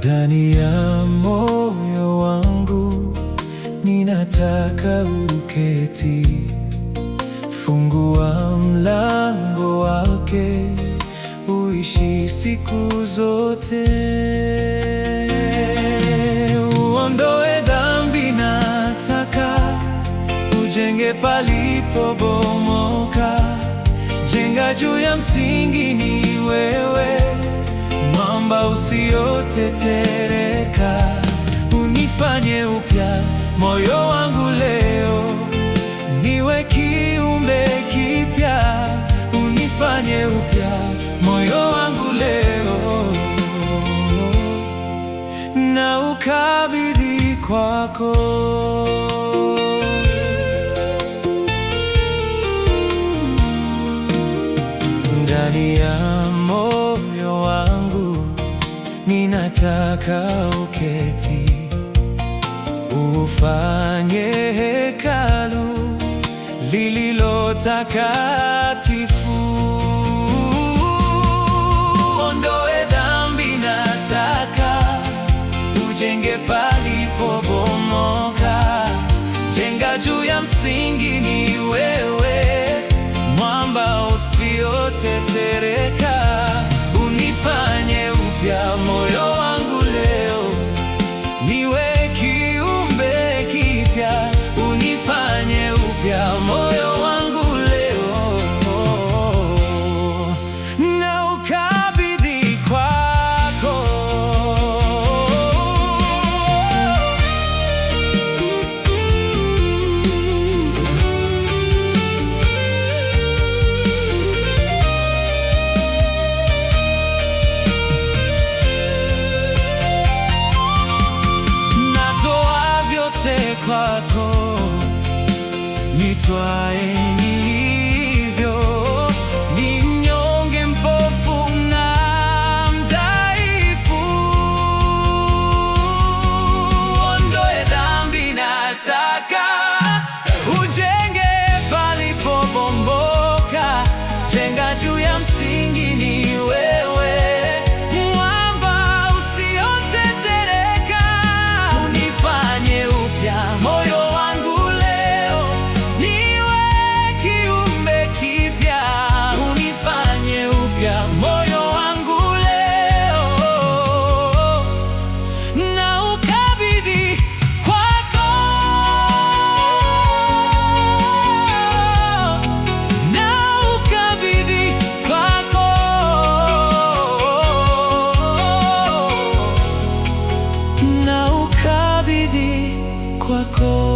Ndani ya moyo wangu ninataka uketi, fungua mlango wake, uishi siku zote. Uondoe dhambi, nataka ujenge palipobomoka. Jenga juu ya msingi, ni wewe, mwamba usiotetereka. Unifanye upya moyo wangu leo, niwe kiumbe kipya. Unifanye upya moyo wangu leo, na ukabidhi kwako. Ndani ya moyo wangu ninataka uketi, ufanye hekalu lililo takatifu. Ondoe dhambi, nataka ujenge palipobomoka. Jenga juu ya msingi, ni wewe, mwamba usiotetereka. Unifanye upya moyo wangu leo, niwe kiumbe kipya. Unifanye upya moyo wangu leo, na ukabidhi kwako. Kwako nitwae nilivyo, ni mnyonge, mpofu na mdhaifu. Ondoe dhambi, nataka ujenge palipobomoka. Jenga juu ya msingi, ni wewe, mwamba usiotetereka. Unifanye upya moyo wangu leo, niwe kiumbe kipya. Unifanye upya moyo wangu leo, na ukabidhi kwako. Na ukabidhi kwako. Na ukabidhi kwako.